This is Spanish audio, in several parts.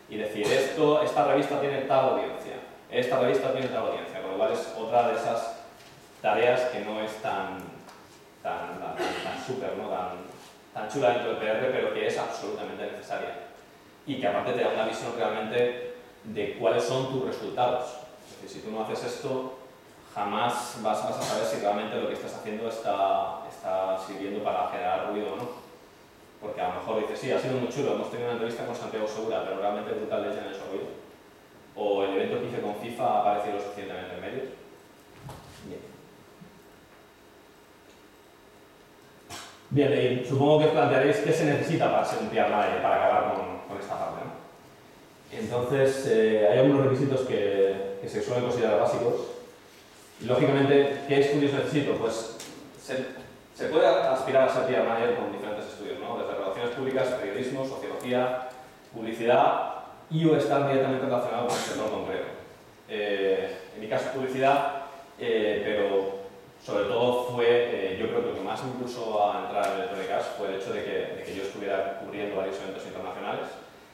y decir, esta revista tiene tal audiencia, esta revista tiene tal audiencia, con lo cual es otra de esas tareas que no es tan súper, ¿no? tan chula dentro del PR, pero que es absolutamente necesaria. Y que aparte te da una visión realmente de cuáles son tus resultados. Es decir, si tú no haces esto, jamás vas a saber si realmente lo que estás haciendo está sirviendo para generar ruido o no. Porque a lo mejor dices, sí, ha sido muy chulo, hemos tenido una entrevista con Santiago Segura, pero realmente brutal leche en el ruido. O el evento que hice con FIFA ha aparecido lo suficientemente en medios. Bien, y supongo que os plantearéis qué se necesita para ser un PR manager, para acabar con esta parte, ¿no? Entonces, hay algunos requisitos que se suelen considerar básicos. Lógicamente, ¿qué estudios necesito? Pues se puede aspirar a ser PR manager con diferentes estudios, ¿no? Desde relaciones públicas, periodismo, sociología, publicidad y o estar directamente relacionado con el sector concreto. En mi caso, publicidad, pero sobre todo fue, yo creo que lo que más me impulsó a entrar en Electronic Arts fue el hecho de que yo estuviera cubriendo varios eventos internacionales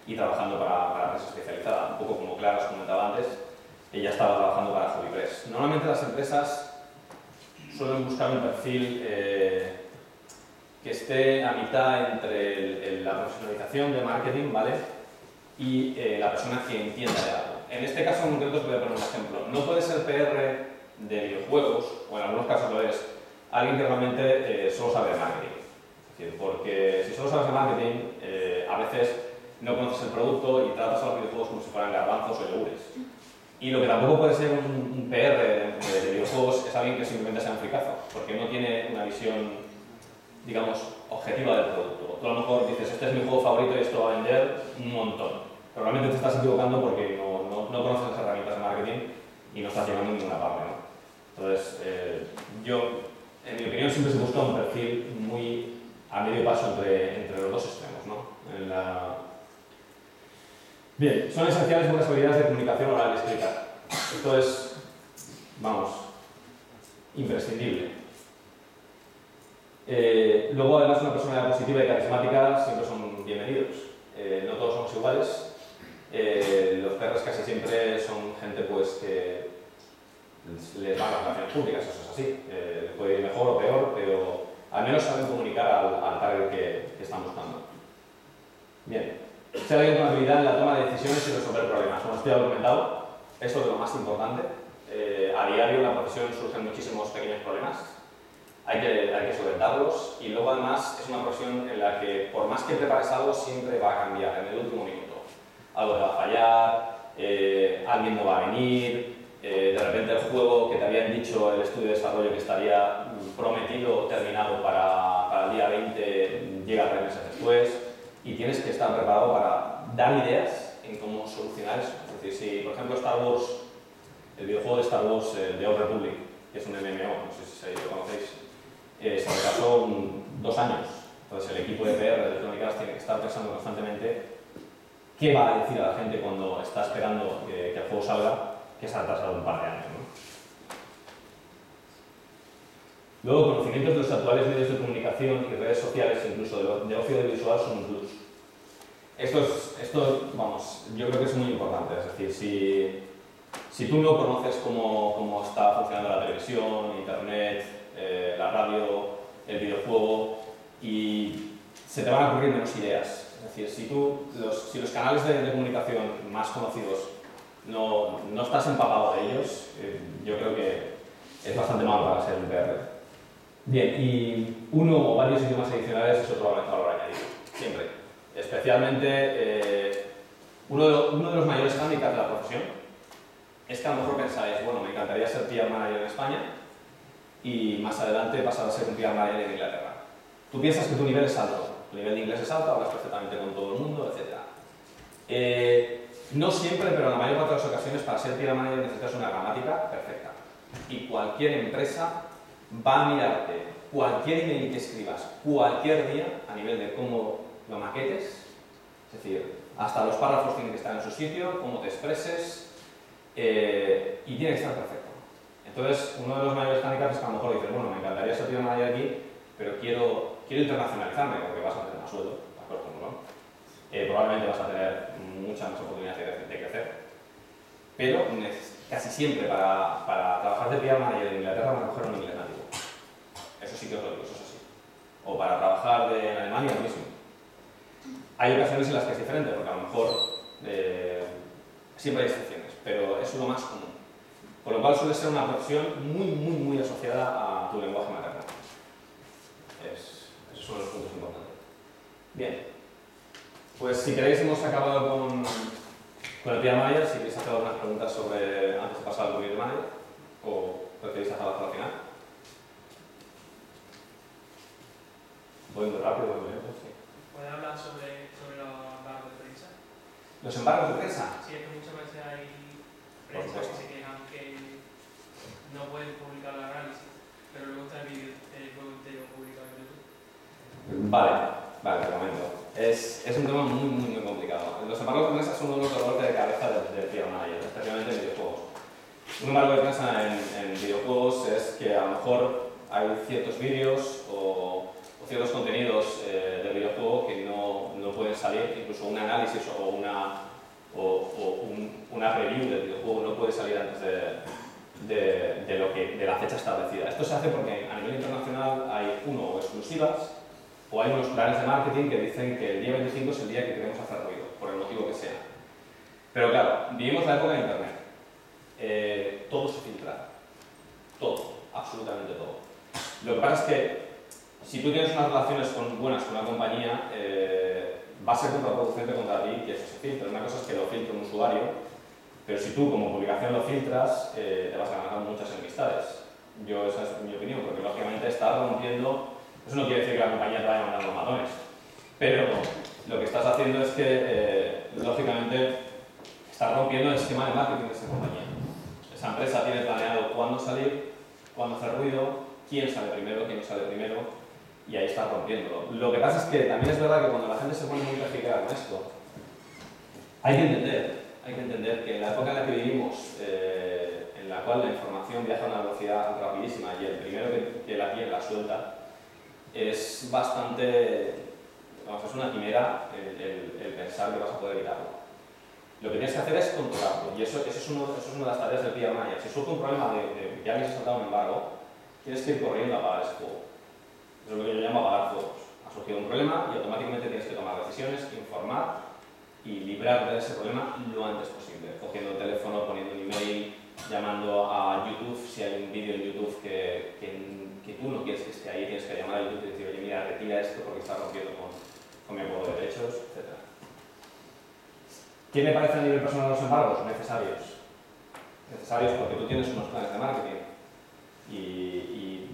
y trabajando para prensa especializada, un poco como Clara os comentaba antes, ella estaba trabajando para Hobby Press. Normalmente las empresas suelen buscar un perfil que esté a mitad entre la profesionalización de marketing, ¿vale? Y la persona que entienda de algo. En este caso en concreto os voy a poner un ejemplo. No puede ser PR de videojuegos, o en algunos casos lo es, alguien que realmente solo sabe de marketing. Es decir, porque si solo sabes de marketing, a veces no conoces el producto y tratas a los videojuegos como si fueran garbanzos o yogures. Y lo que tampoco puede ser un PR de videojuegos es alguien que simplemente sea un fricazo, porque no tiene una visión, digamos, objetiva del producto. Tú a lo mejor dices, este es mi juego favorito y esto va a vender un montón, pero realmente te estás equivocando porque no conoces las herramientas de marketing y no estás llegando a ninguna parte, ¿no? Entonces, yo, en mi opinión, siempre se busca un perfil muy a medio paso entre los dos extremos, ¿no? Bien, son esenciales buenas habilidades de comunicación oral y escrita. Esto es, vamos, imprescindible. Luego, además, una personalidad positiva y carismática siempre son bienvenidos. No todos somos iguales. Los perros casi siempre son gente pues que les van las relaciones públicas, eso es así. Puede ir mejor o peor, pero al menos saben comunicar al target que están buscando. Bien. Ser alguien con habilidad en la toma de decisiones y resolver problemas. Como esto ya lo he comentado, esto es lo más importante. A diario en la profesión surgen muchísimos pequeños problemas. Hay que solventarlos y luego además es una profesión en la que por más que prepares algo siempre va a cambiar en el último minuto. Algo te va a fallar, alguien no va a venir, de repente el juego que te habían dicho el estudio de desarrollo que estaría prometido o terminado para el día 20 llega 3 meses después. Y tienes que estar preparado para dar ideas en cómo solucionar eso. Es decir, si por ejemplo Star Wars, el videojuego de Star Wars, The Old Republic, que es un MMO, no sé si lo conocéis, se retrasó 2 años. Entonces el equipo de PR de Electronic Arts tiene que estar pensando constantemente qué va a decir a la gente cuando está esperando que el juego salga, que se ha retrasado un par de años, ¿no? Luego, conocimientos de los actuales medios de comunicación y redes sociales, incluso de ocio audiovisual, son un plus. Esto, vamos, yo creo que es muy importante. Es decir, si tú no conoces cómo está funcionando la televisión, internet, la radio, el videojuego, y se te van a ocurrir menos ideas. Es decir, si los canales de comunicación más conocidos no estás empapado de ellos, yo creo que es bastante malo para ser un PR. Bien, y uno o varios idiomas adicionales es otro valor añadido, siempre. Especialmente, uno de los mayores hándicaps de la profesión es que a lo mejor pensáis, bueno, me encantaría ser PR manager en España y más adelante pasar a ser un PR manager en Inglaterra. Tú piensas que tu nivel es alto, tu nivel de inglés es alto, hablas perfectamente con todo el mundo, etc. No siempre, pero en la mayor parte de las ocasiones, para ser PR manager necesitas una gramática perfecta. Y cualquier empresa va a mirarte cualquier email que escribas cualquier día a nivel de cómo lo maquetes, es decir, hasta los párrafos tienen que estar en su sitio, cómo te expreses, y tiene que estar perfecto. Entonces, uno de los mayores handicaps es que a lo mejor dices, bueno, me encantaría ser PR manager aquí, pero quiero internacionalizarme porque vas a tener más sueldo, ¿de acuerdo? probablemente vas a tener muchas más oportunidades de crecer. Pero casi siempre para trabajar de PR manager en Inglaterra van a coger un inglés nativo. Eso sí que os lo digo, eso es así. O para trabajar en Alemania lo mismo. Hay ocasiones en las que es diferente, porque a lo mejor siempre hay excepciones, pero eso es lo más común. Por lo cual suele ser una profesión muy asociada a tu lenguaje materno. Esos son los puntos importantes. Bien, pues si queréis hemos acabado con el PR Manager. Si queréis hacer algunas preguntas sobre antes de pasar al Community Manager, o preferís hacerlo hasta el final. Voy muy rápido, voy muy lento, sí. ¿Puedes hablar sobre los embargos de prensa? ¿Los embargos de prensa? Sí, es que muchas veces hay prensa que se quejan que no pueden publicar el análisis, pero luego está el vídeo entero publicado en YouTube. Vale, te comento. Es un tema muy complicado. Los embargos de prensa son uno de los dolores de cabeza del PR Manager, especialmente en videojuegos. Un embargo de prensa en videojuegos es que a lo mejor hay ciertos vídeos o ciertos contenidos del videojuego que no pueden salir, incluso un análisis o una review del videojuego no puede salir antes de la fecha establecida. Esto se hace porque a nivel internacional hay o exclusivas o hay unos planes de marketing que dicen que el día 25 es el día que queremos hacer ruido, por el motivo que sea. Pero claro, vivimos la época de Internet. Todo se filtra. Todo, absolutamente todo. Lo que pasa es que si tú tienes unas relaciones buenas con una compañía, va a ser contraproducente contra ti que eso se filtre. Una cosa es que lo filtre un usuario, pero si tú como publicación lo filtras, te vas a ganar muchas enemistades. Esa es mi opinión, porque lógicamente estás rompiendo. Eso no quiere decir que la compañía te vaya a mandar los matones, pero lo que estás haciendo es que, lógicamente, estás rompiendo el esquema de marketing de esa compañía. Esa empresa tiene planeado cuándo salir, cuándo hacer ruido, quién sale primero, quién no sale primero, y ahí estás rompiéndolo. Lo que pasa es que también es verdad que cuando la gente se pone muy perspicaz con esto, hay que entender que en la época en la que vivimos, en la cual la información viaja a una velocidad rapidísima y el primero que la tiene la suelta, es bastante, es una quimera el pensar que vas a poder evitarlo. Lo que tienes que hacer es controlarlo, y eso es una de las tareas del PR Manager. Si surge un problema de que alguien se ha saltado un embargo, tienes que ir corriendo a apagar ese fuego. Eso es lo que yo llamo apagar fuegos. Ha surgido un problema y automáticamente tienes que tomar decisiones, informar y librarte de ese problema lo antes posible. Cogiendo el teléfono, poniendo un email, llamando a YouTube, si hay un vídeo en YouTube que tú no quieres que esté ahí, tienes que llamar a YouTube y decir, oye, mira, retira esto porque está rompiendo con mi acuerdo de derechos, etc. ¿Qué me parece a nivel personal los embargos? Necesarios. Necesarios porque tú tienes unos planes de marketing. Y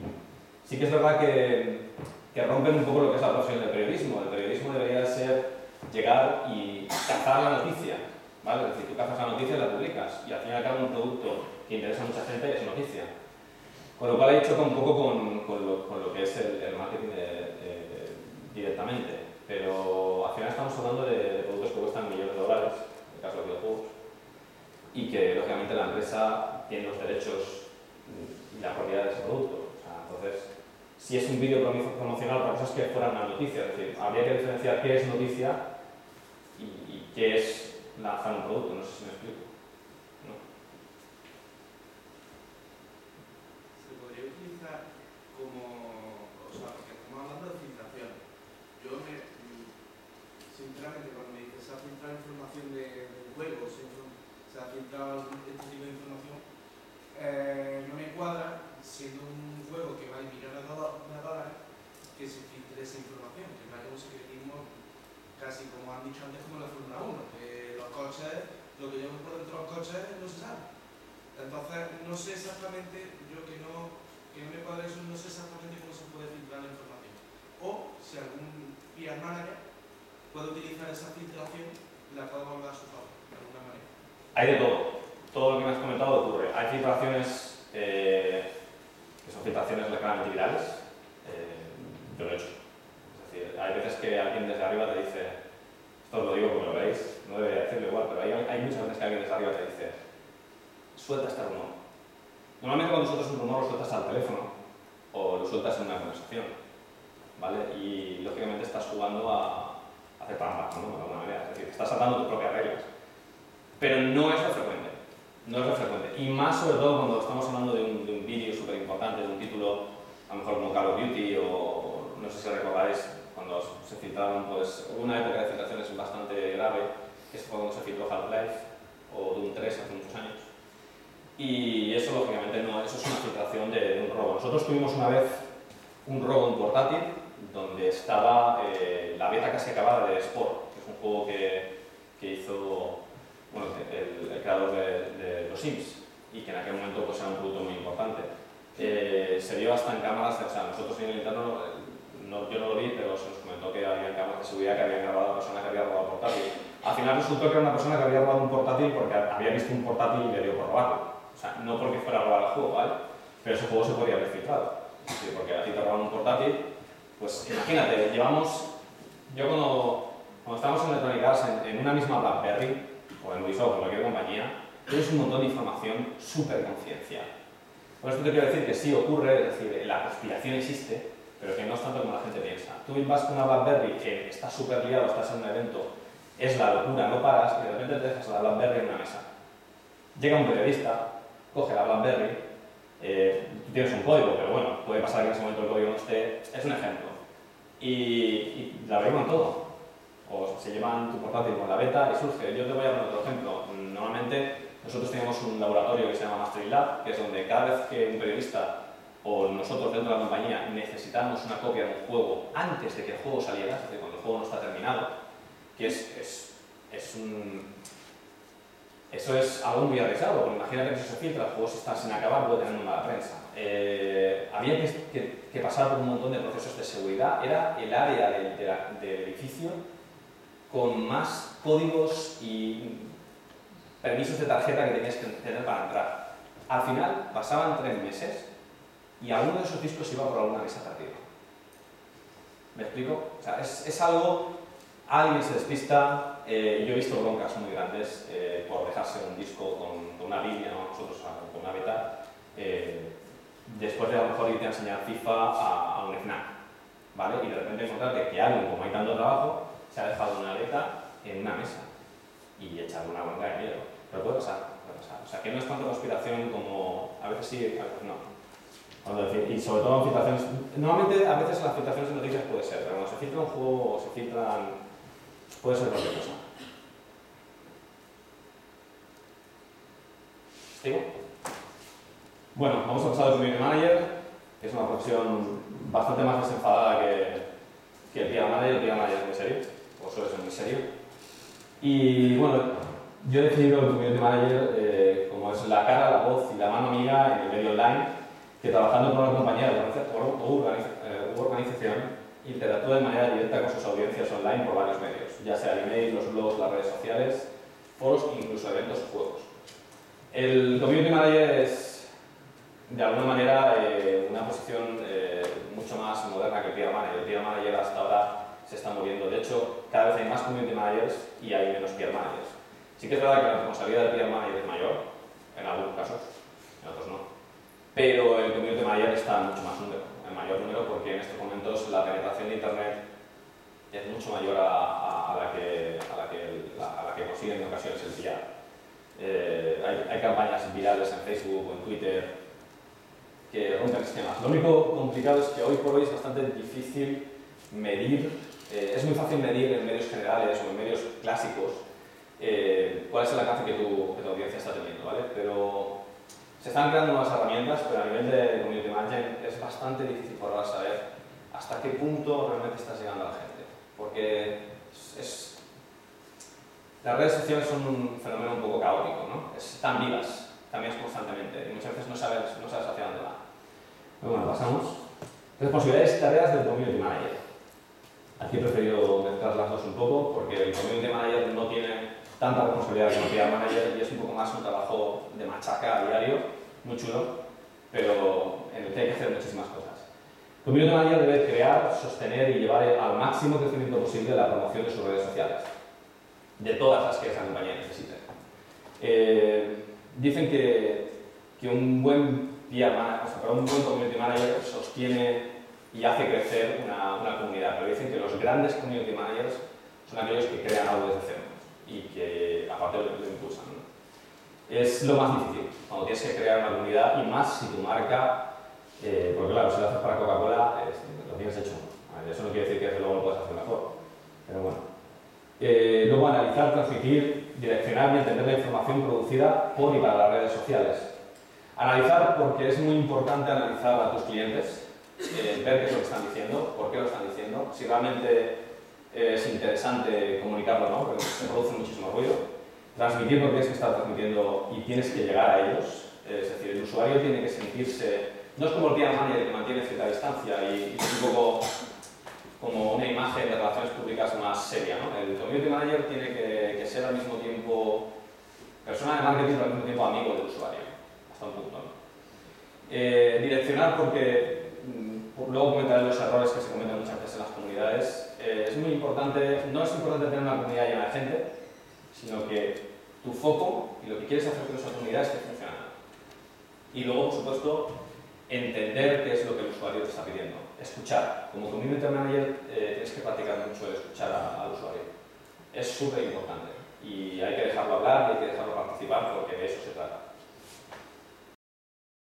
sí que es verdad que rompen un poco lo que es la profesión del periodismo. El periodismo debería ser llegar y cazar la noticia, ¿vale? Es decir, tú cazas la noticia y la publicas, y al fin y al cabo un producto que interesa a mucha gente es noticia. Con lo cual ahí choca un poco con lo que es el marketing directamente, pero al final estamos hablando de productos que cuestan millones de dólares, en el caso de videojuegos, y que lógicamente la empresa tiene los derechos y la propiedad de ese producto. O sea, entonces, si es un vídeo promocional, otra cosa es que fuera una noticia, es decir, habría que diferenciar qué es noticia y qué es lanzar un producto, no sé si me explico. ¿No? Se podría utilizar como, o sea, porque estamos hablando de filtración. Sinceramente, cuando me dices se ha filtrado información del juego, se ha filtrado este tipo de información, no me cuadra, siendo un juego que vale millones de dólares, que se filtre esa información, que no haya un secretismo casi como han dicho antes como en la Fórmula 1, que los coches, lo que llevan por dentro de los coches no se sabe. Entonces, no sé exactamente, yo que no me cuadra eso, no sé exactamente cómo se puede filtrar la información. O si algún PR manager puede utilizar esa filtración y la puede volver a su favor, de alguna manera. Hay de todo. Todo lo que me has comentado ocurre. Hay filtraciones que son filtraciones claramente virales. Yo lo he hecho. Es decir, hay veces que alguien desde arriba te dice, esto os lo digo como lo veis, no debería decirlo igual, pero hay muchas veces que alguien desde arriba te dice, suelta este rumor. Normalmente cuando sueltas un rumor lo sueltas al teléfono o lo sueltas en una conversación, ¿vale? Y lógicamente estás jugando a hacer hacer trampa, ¿no? De alguna manera. Es decir, estás saltando tus propias reglas. Pero no es lo frecuente. No es lo frecuente. Y más sobre todo cuando estamos hablando de un vídeo súper importante, de un título, a lo mejor como Call of Duty o no sé si recordáis, cuando se filtraron, pues hubo una época de filtraciones bastante grave, que fue cuando se filtró Half-Life o Doom 3 hace muchos años. Y eso lógicamente no, eso es una filtración de un robo. Nosotros tuvimos una vez un robo en portátil donde estaba la beta casi acabada de Sport, que es un juego que hizo bueno, el creador de los Sims y que en aquel momento pues, era un producto muy importante. Se vio hasta en cámaras, o sea, nosotros en el interno, yo no lo vi, pero se nos comentó que había cámaras de seguridad que habían grabado a la persona que había robado el portátil. Al final resultó que era una persona que había robado un portátil porque había visto un portátil y le dio por robarlo. O sea, no porque fuera a robar el juego, ¿vale? Pero ese juego se podría haber filtrado. Es decir, porque a ti te roban un portátil, pues imagínate, yo cuando estábamos en Electronic Arts en una misma BlackBerry, o en Ubisoft o en cualquier compañía, tienes un montón de información súper confidencial. Por esto te quiero decir que sí ocurre, es decir, la conspiración existe, pero que no es tanto como la gente piensa. Tú vas con una BlackBerry que estás súper liado, estás en un evento, es la locura, no paras y de repente te dejas la BlackBerry en una mesa. Llega un periodista, coge la BlackBerry, tú tienes un código, pero bueno, puede pasar que en ese momento el código no esté, es un ejemplo, y la averiguan todo. O se llevan tu portátil con la beta y surge. Yo te voy a poner otro ejemplo. Normalmente nosotros tenemos un laboratorio que se llama Mastering Lab, que es donde cada vez que un periodista o nosotros dentro de la compañía necesitamos una copia de un juego antes de que el juego saliera, es decir, cuando el juego no está terminado, que eso es algo muy arriesgado, porque imagínate que si se filtra, el juego si está sin acabar puede tener una mala prensa. Había que pasar por un montón de procesos de seguridad. Era el área del edificio con más códigos y permisos de tarjeta que tenías que tener para entrar. Al final pasaban 3 meses y alguno de esos discos iba por alguna mesa perdida. ¿Me explico? O sea, es algo, alguien se despista, yo he visto broncas muy grandes por dejarse un disco con una línea, ¿no? Nosotros con una beta, después de a lo mejor irte a enseñar FIFA a un FNAC, ¿vale? Y de repente encontrarte que alguien, como hay tanto trabajo, se ha dejado una beta en una mesa y echarle una bronca de miedo. Pero puede pasar, puede pasar. O sea, que no es tanto conspiración como a veces sí, a veces no. Y sobre todo en filtraciones, normalmente a veces las filtraciones de noticias puede ser, pero cuando se filtra un juego o se filtran, puede ser cualquier cosa. ¿Sigo? Bueno, vamos a pasar al Community Manager, que es una profesión bastante más desenfadada que el PR Manager. El PR Manager es muy serio, o suele ser muy serio. Y bueno, yo he definido el Community Manager como es la cara, la voz y la mano amiga en el medio online, que trabajando por una compañía o organización interactúa de manera directa con sus audiencias online por varios medios, ya sea el email, los blogs, las redes sociales, foros e incluso eventos o juegos. El Community Manager es, de alguna manera, una posición mucho más moderna que el PR Manager. El PR Manager hasta ahora se está moviendo. De hecho, cada vez hay más Community Managers y hay menos PR Managers. Sí que es verdad que la responsabilidad del PR Manager es mayor, en algunos casos, en otros no. Pero el Community Manager está en mucho más número, en mayor número, porque en estos momentos la penetración de Internet es mucho mayor a la que consiguen en ocasiones el PR. Hay campañas virales en Facebook o en Twitter que rompen esquemas. Lo único complicado es que hoy por hoy es bastante difícil medir, es muy fácil medir en medios generales o en medios clásicos cuál es el alcance que tu audiencia está teniendo, ¿vale? Pero se están creando nuevas herramientas, pero a nivel de Community Management es bastante difícil por ahora saber hasta qué punto realmente estás llegando a la gente. Porque las redes sociales son un fenómeno un poco caótico, ¿no? Están vivas, cambias constantemente y muchas veces no sabes hacia dónde va. Pero bueno, pasamos. Responsabilidades y tareas del Community Manager. Aquí he preferido mezclar las dos un poco porque el Community Manager no tiene tanta responsabilidad como el PR Manager y es un poco más un trabajo de machaca a diario, muy chulo, pero en el que hay que hacer muchísimas cosas. El Community Manager debe crear, sostener y llevar al máximo crecimiento posible la promoción de sus redes sociales, de todas las que esa compañía necesite. Dicen que un buen PR Manager, o sea, un buen Community Manager sostiene y hace crecer una comunidad, pero dicen que los grandes Community Managers son aquellos que crean algo desde cero y que aparte lo impulsan, ¿no? Es lo más difícil, cuando tienes que crear una comunidad y más si tu marca, porque claro, si lo haces para Coca-Cola, lo tienes hecho. Eso no quiere decir que luego lo puedas hacer mejor, pero bueno. Luego analizar, transmitir, direccionar y entender la información producida por y para las redes sociales. Analizar porque es muy importante analizar a tus clientes, ver qué es lo que están diciendo, por qué lo están diciendo, si realmente es interesante comunicarlo o no, porque se produce muchísimo ruido. Transmitir porque tienes que estar transmitiendo y tienes que llegar a ellos, es decir, el usuario tiene que sentirse, no es como el PR manager que mantiene cierta distancia y es un poco como una imagen de relaciones públicas más seria, ¿no? El community manager tiene que ser al mismo tiempo persona de marketing, pero al mismo tiempo amigo del usuario, hasta un punto, ¿no? Direccionar porque luego comentaré los errores que se cometen muchas veces en las comunidades. Es muy importante, no es importante tener una comunidad llena de gente, sino que tu foco y lo que quieres hacer con esa comunidad esté funcionando. Y luego, por supuesto, entender qué es lo que el usuario te está pidiendo. Escuchar. Como community manager tienes que practicar mucho el escuchar al usuario. Es súper importante y hay que dejarlo hablar y hay que dejarlo participar porque de eso se trata.